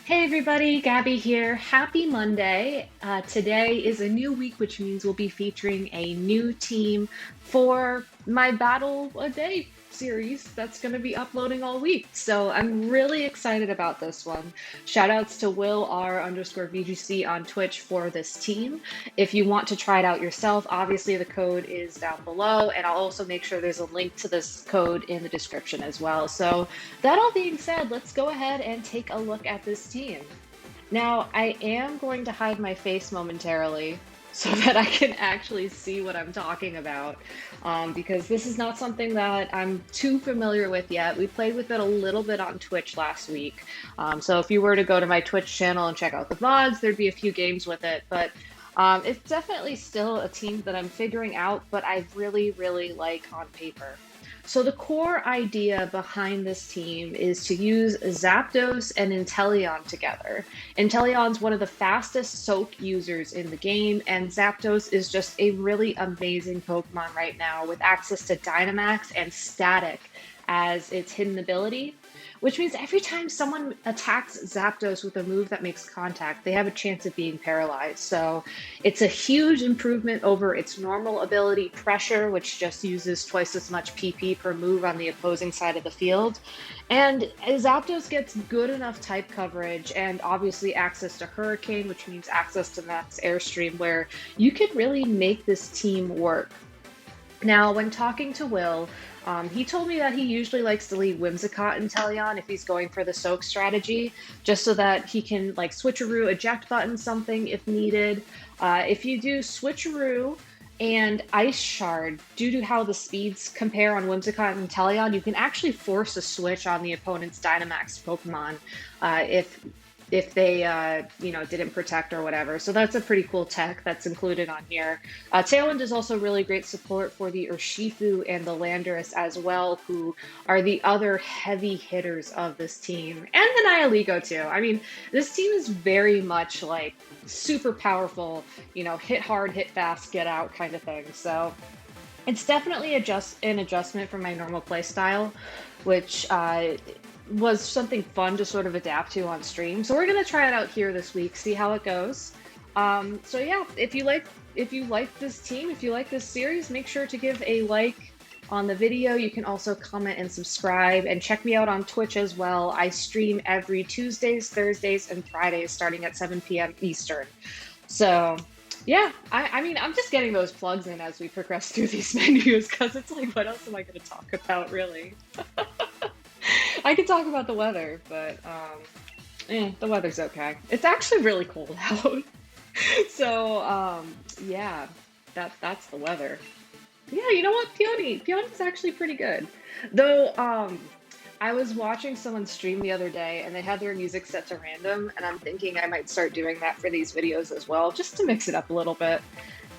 Hey everybody, Gabby here. Happy Monday. Today is a new week, which means we'll be featuring a new team for my Battle a Day series that's going to be uploading all week. So I'm really excited about this one. Shout outs to Will R underscore VGC on Twitch for this team. If you want to try it out yourself, obviously the code is down below, and I'll also make sure there's a link to this code in the description as well. So that all being said, let's go ahead and take a look at this team. Now, I am going to hide my face momentarily so that I can actually see what I'm talking about, because this is not something that I'm too familiar with yet. We played with it a little bit on Twitch last week. So if you were to go to my Twitch channel and check out the VODs, there'd be a few games with it, but it's definitely still a team that I'm figuring out, but I really, really like on paper. So the core idea behind this team is to use ZAPDOS and Inteleon together. Inteleon's one of the fastest soak users in the game, and ZAPDOS is just a really amazing Pokemon right now with access to Dynamax and Static as its hidden ability, which means every time someone attacks Zapdos with a move that makes contact, they have a chance of being paralyzed. So it's a huge improvement over its normal ability Pressure, which just uses twice as much PP per move on the opposing side of the field. And Zapdos gets good enough type coverage and obviously access to Hurricane, which means access to Max Airstream, where you could really make this team work. Now, when talking to Will, he told me that he usually likes to leave Whimsicott and Teleon if he's going for the soak strategy, just so that he can like switcheroo, eject button something if needed. If you do switcheroo and Ice Shard, due to how the speeds compare on Whimsicott and Teleon, you can actually force a switch on the opponent's Dynamax Pokemon if they didn't protect or whatever. So that's a pretty cool tech that's included on here. Tailwind is also really great support for the Urshifu and the Landorus as well, who are the other heavy hitters of this team, and the Nihilego too. I mean, this team is very much like super powerful, hit hard, hit fast, get out kind of thing. So it's definitely an adjustment from my normal play style, which was something fun to sort of adapt to on stream. So we're gonna try it out here this week, see how it goes. So yeah, if you like this team, if you like this series, make sure to give a like on the video. You can also comment and subscribe, and check me out on Twitch as well. I stream every Tuesdays, Thursdays, and Fridays starting at 7 p.m. Eastern. So yeah, I mean, I'm just getting those plugs in as we progress through these menus, because it's like, what else am I going to talk about, really? I could talk about the weather, but the weather's okay. It's actually really cold out. So yeah, that's the weather. Yeah, you know what? Peony's actually pretty good. Though I was watching someone stream the other day and they had their music set to random, and I'm thinking I might start doing that for these videos as well, just to mix it up a little bit.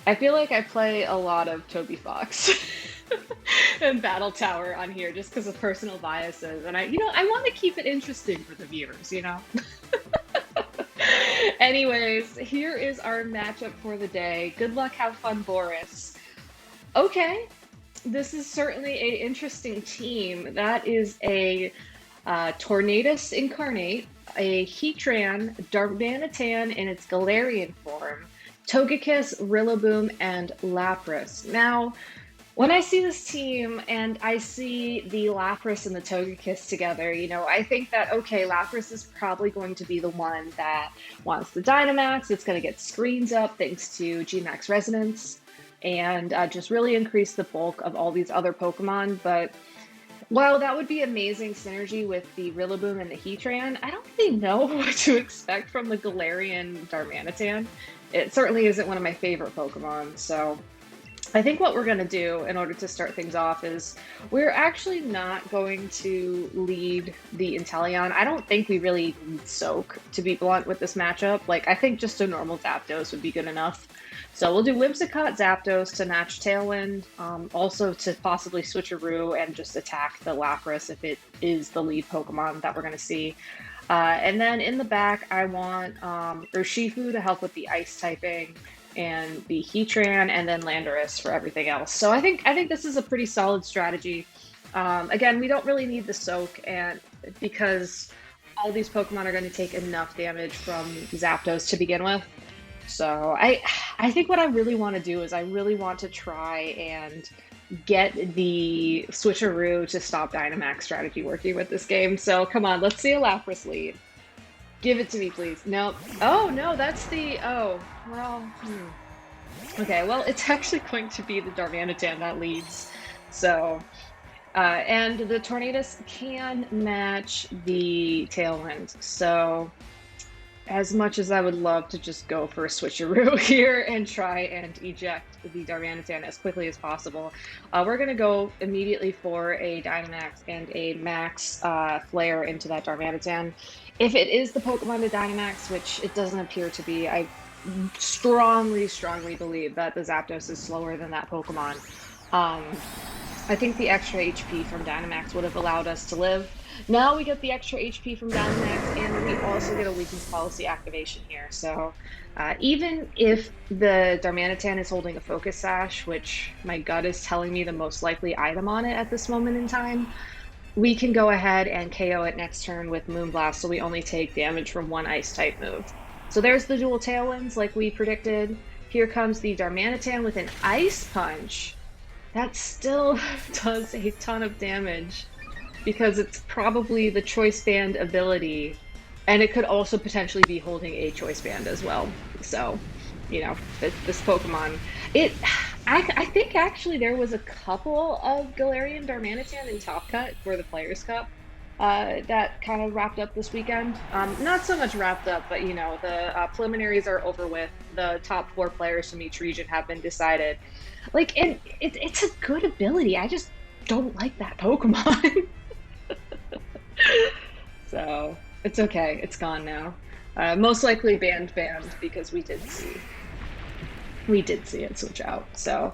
I feel like I play a lot of Toby Fox and Battle Tower on here just because of personal biases, and I want to keep it interesting for the viewers. Anyways, here is our matchup for the day. Good luck, have fun, Boris. Okay, this is certainly an interesting team. That is a Tornadus Incarnate, a Heatran, Darmanitan in its Galarian form, Togekiss, Rillaboom, and Lapras. Now, when I see this team and I see the Lapras and the Togekiss together, I think that, okay, Lapras is probably going to be the one that wants the Dynamax. It's going to get screens up thanks to Gmax Resonance and just really increase the bulk of all these other Pokemon. But while that would be amazing synergy with the Rillaboom and the Heatran, I don't really know what to expect from the Galarian Darmanitan. It certainly isn't one of my favorite Pokemon, so I think what we're going to do in order to start things off is we're actually not going to lead the Inteleon. I don't think we really need Soak, to be blunt, with this matchup. Like, I think just a normal Zapdos would be good enough. So we'll do Whimsicott Zapdos to match Tailwind, also to possibly switcheroo and just attack the Lapras if it is the lead Pokemon that we're going to see. And then in the back, I want Urshifu to help with the Ice typing, and the Heatran, and then Landorus for everything else. So I think this is a pretty solid strategy. Again, we don't really need the Soak, and because all these Pokemon are going to take enough damage from ZAPDOS to begin with. So I think what I really want to do is I really want to try and get the switcheroo to stop Dynamax strategy working with this game. So come on, let's see a Lapras lead. Give it to me, please. No. Oh, no, that's the... Oh, well... Okay, well, it's actually going to be the Darmanitan that leads. So... and the Tornadus can match the Tailwind. So... As much as I would love to just go for a switcheroo here and try and eject the Darmanitan as quickly as possible, we're going to go immediately for a Dynamax and a Max Flare into that Darmanitan. If it is the Pokemon to Dynamax, which it doesn't appear to be, I strongly believe that the Zapdos is slower than that Pokemon. I think the extra HP from Dynamax would have allowed us to live. Now we get the extra HP from Dynamax, and we also get a weakness policy activation here. So even if the Darmanitan is holding a Focus Sash, which my gut is telling me the most likely item on it at this moment in time, we can go ahead and KO it next turn with Moonblast, so we only take damage from one Ice-type move. So there's the dual Tailwinds like we predicted. Here comes the Darmanitan with an Ice Punch. That still does a ton of damage, because it's probably the Choice Band ability, and it could also potentially be holding a Choice Band as well. So, you know, this Pokemon, I think actually there was a couple of Galarian Darmanitan in Top Cut for the Players' Cup that kind of wrapped up this weekend. Not so much wrapped up, but you know, the preliminaries are over with. The top 4 players from each region have been decided. Like, and it's a good ability. I just don't like that Pokemon. So it's okay, it's gone now. Most likely banned because we did see it switch out. So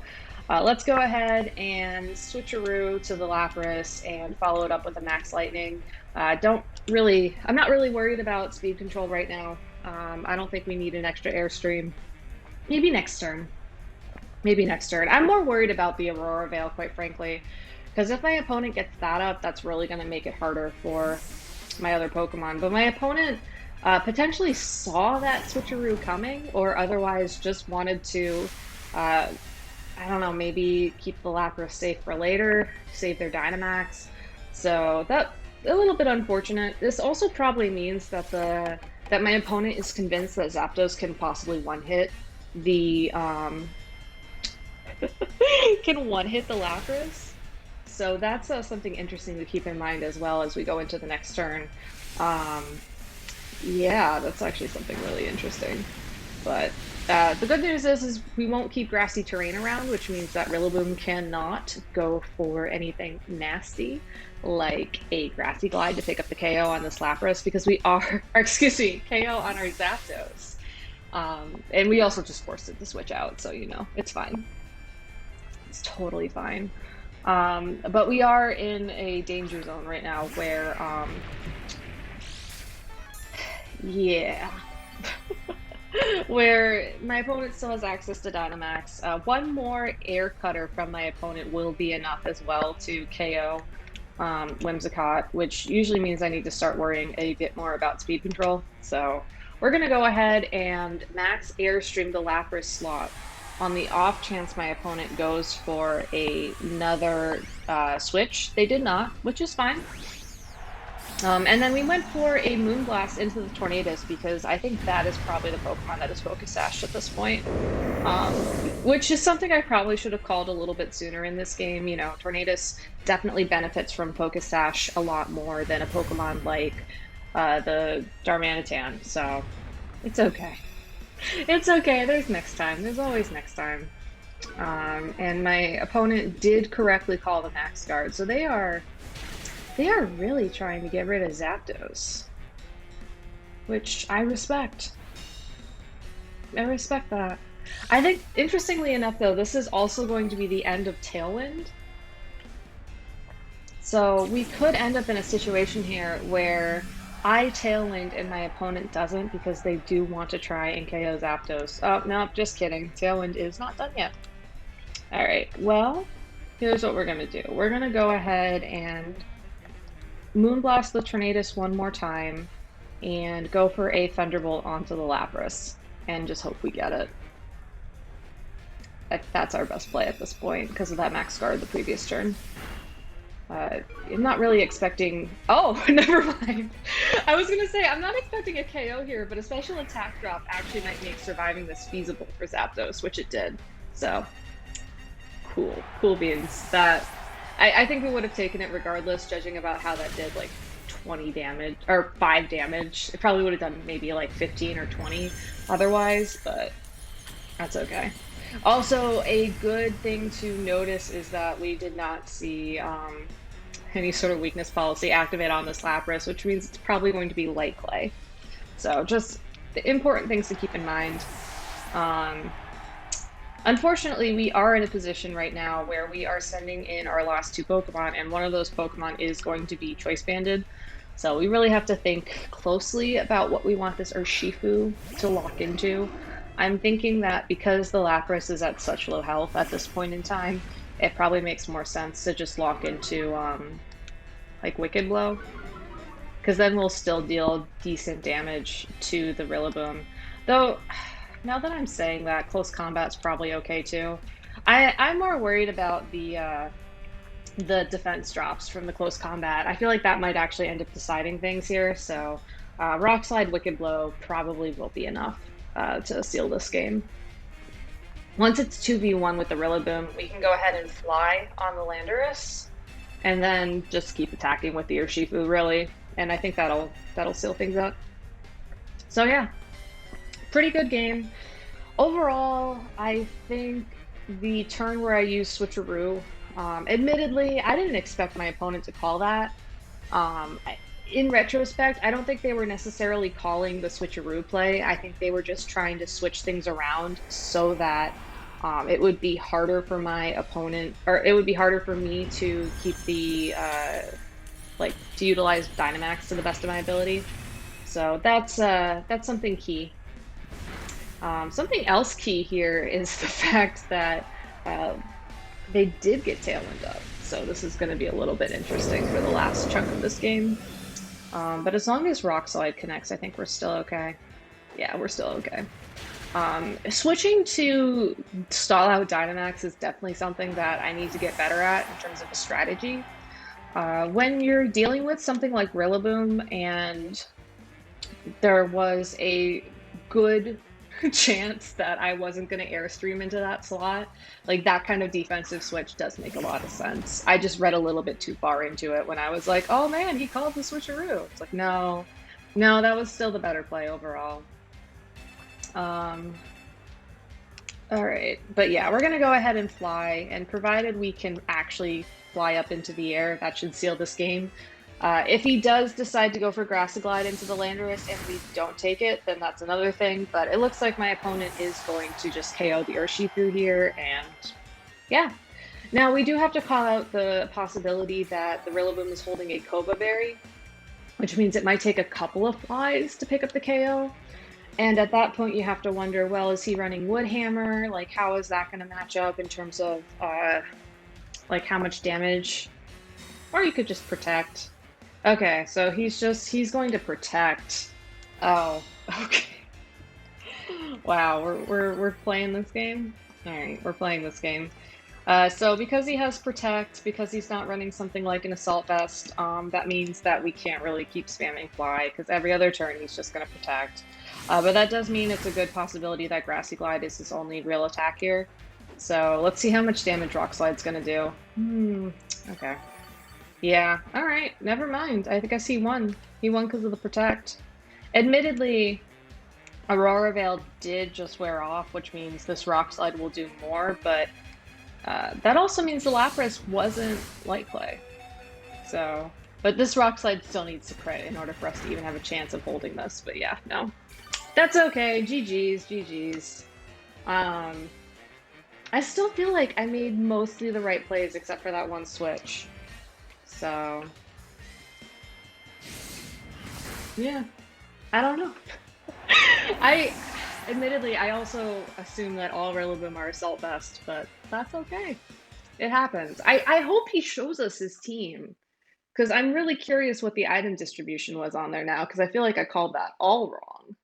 let's go ahead and switcheroo to the Lapras and follow it up with a Max Lightning. I'm not really worried about speed control right now. I don't think we need an extra Airstream. Maybe next turn. I'm more worried about the Aurora Veil, quite frankly. Because if my opponent gets that up, that's really going to make it harder for my other Pokemon. But my opponent potentially saw that switcheroo coming, or otherwise just wanted to, I don't know, maybe keep the Lapras safe for later, save their Dynamax. So that's a little bit unfortunate. This also probably means that that my opponent is convinced that Zapdos can possibly one-hit the Lapras. So that's something interesting to keep in mind as well as we go into the next turn. Yeah, that's actually something really interesting. But the good news is we won't keep grassy terrain around, which means that Rillaboom cannot go for anything nasty, like a Grassy Glide to pick up the KO on this Lapras, because we are, or excuse me, KO on our Zapdos. And we also just forced it to switch out, so you know, it's fine. It's totally fine. But we are in a danger zone right now where, yeah, where my opponent still has access to Dynamax. One more Air Cutter from my opponent will be enough as well to KO Whimsicott, which usually means I need to start worrying a bit more about speed control. So we're going to go ahead and Max Airstream the Lapras slot. On the off chance my opponent goes for another switch, they did not, which is fine. And then we went for a Moonblast into the Tornadus because I think that is probably the Pokemon that is Focus Sashed at this point. Which is something I probably should have called a little bit sooner in this game. You know, Tornadus definitely benefits from Focus Sash a lot more than a Pokemon like the Darmanitan, so it's okay. It's okay, there's next time. There's always next time. And my opponent did correctly call the Max Guard, so they are really trying to get rid of Zapdos. Which I respect. I respect that. I think, interestingly enough though, this is also going to be the end of Tailwind. So we could end up in a situation here where I Tailwind and my opponent doesn't because they do want to try and KO Zapdos. Oh, no, just kidding. Tailwind is not done yet. Alright, well, here's what we're going to do. We're going to go ahead and Moonblast the Tornadus one more time and go for a Thunderbolt onto the Lapras and just hope we get it. That's our best play at this point because of that max guard the previous turn. I'm not really expecting... Oh, never mind. I was going to say, I'm not expecting a KO here, but a special attack drop actually might make surviving this feasible for ZAPDOS, which it did. So, cool. Cool beans. I think we would have taken it regardless, judging about how that did, like, 20 damage, or 5 damage. It probably would have done maybe, like, 15 or 20 otherwise, but that's okay. Also, a good thing to notice is that we did not see any sort of weakness policy activate on this Lapras, which means it's probably going to be light clay. So just the important things to keep in mind. Unfortunately, we are in a position right now where we are sending in our last 2 Pokemon, and one of those Pokemon is going to be choice banded. So we really have to think closely about what we want this Urshifu to lock into. I'm thinking that because the Lapras is at such low health at this point in time, it probably makes more sense to just lock into, like, Wicked Blow. Because then we'll still deal decent damage to the Rillaboom. Though, now that I'm saying that, close combat's probably okay too. I'm more worried about the defense drops from the close combat. I feel like that might actually end up deciding things here, so Rock Slide, Wicked Blow probably will be enough to seal this game. Once it's 2v1 with the Rillaboom, we can go ahead and fly on the Landorus, and then just keep attacking with the Urshifu, really. And I think that'll seal things up. So yeah, pretty good game. Overall, I think the turn where I used Switcheroo, admittedly, I didn't expect my opponent to call that. In retrospect, I don't think they were necessarily calling the switcheroo play. I think they were just trying to switch things around so that it would be harder for my opponent, or it would be harder for me to keep the, to utilize Dynamax to the best of my ability. So that's something key. Something else key here is the fact that they did get Tailwind up. So this is going to be a little bit interesting for the last chunk of this game. But as long as Rock Slide connects, I think we're still okay. Yeah, we're still okay. Switching to stall out Dynamax is definitely something that I need to get better at in terms of a strategy. When you're dealing with something like Rillaboom and there was a good chance that I wasn't going to Airstream into that slot, like that kind of defensive switch does make a lot of sense. I just read a little bit too far into it when I was like, oh man, he called the switcheroo. It's like, no, that was still the better play overall. All right, but yeah, we're going to go ahead and fly, and provided we can actually fly up into the air, that should seal this game. If he does decide to go for Grassy Glide into the Landorus and we don't take it, then that's another thing. But it looks like my opponent is going to just KO the Urshifu here, and yeah. Now, we do have to call out the possibility that the Rillaboom is holding a Koba Berry, which means it might take a couple of flies to pick up the KO. And at that point, you have to wonder, well, is he running Woodhammer? Like, how is that going to match up in terms of, like, how much damage? Or you could just protect. Okay, so he's going to protect. Oh, okay. Wow, we're playing this game? Alright, we're playing this game. So because he has protect, because he's not running something like an Assault Vest, that means that we can't really keep spamming fly, because every other turn he's just going to protect. But that does mean it's a good possibility that Grassy Glide is his only real attack here. So let's see how much damage Rock Slide's going to do. Okay. Yeah, alright, never mind. I guess he won. He won because of the protect. Admittedly, Aurora Veil did just wear off, which means this Rock Slide will do more, but that also means the Lapras wasn't Light Clay. So, but this Rock Slide still needs to crit in order for us to even have a chance of holding this, but yeah, no. That's okay, GG's, GG's. I still feel like I made mostly the right plays except for that one switch. So, yeah, I don't know. Admittedly, I also assume that all Rillaboom are Assault Vest, but that's okay. It happens. I hope he shows us his team, Because I'm really curious what the item distribution was on there now, because I feel like I called that all wrong.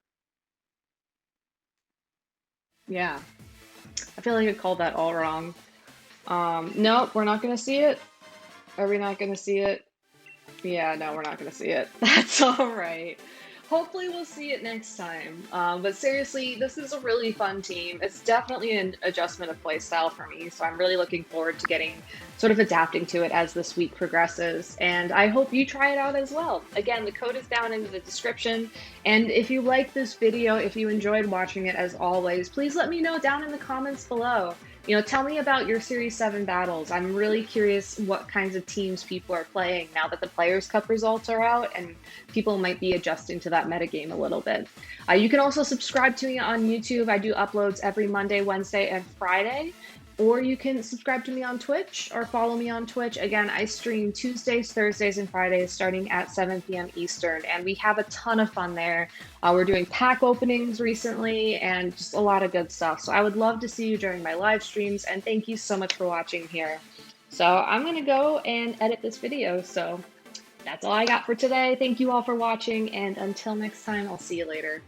Yeah, I feel like I called that all wrong. Nope, we're not gonna see it. Are we not gonna see it? Yeah, no, we're not gonna see it. That's all right. Hopefully, we'll see it next time. But seriously, this is a really fun team. It's definitely an adjustment of play style for me, so I'm really looking forward to getting sort of adapting to it as this week progresses. And I hope you try it out as well. Again, the code is down in the description. And if you like this video, if you enjoyed watching it as always, please let me know down in the comments below. Tell me about your Series 7 battles. I'm really curious what kinds of teams people are playing now that the Players' Cup results are out, and people might be adjusting to that metagame a little bit. You can also subscribe to me on YouTube. I do uploads every Monday, Wednesday, and Friday. Or you can subscribe to me on Twitch or follow me on Twitch. Again, I stream Tuesdays, Thursdays, and Fridays starting at 7 p.m. Eastern, and we have a ton of fun there. We're doing pack openings recently and just a lot of good stuff. So I would love to see you during my live streams, and thank you so much for watching here. So I'm going to go and edit this video. So that's all I got for today. Thank you all for watching, and until next time, I'll see you later.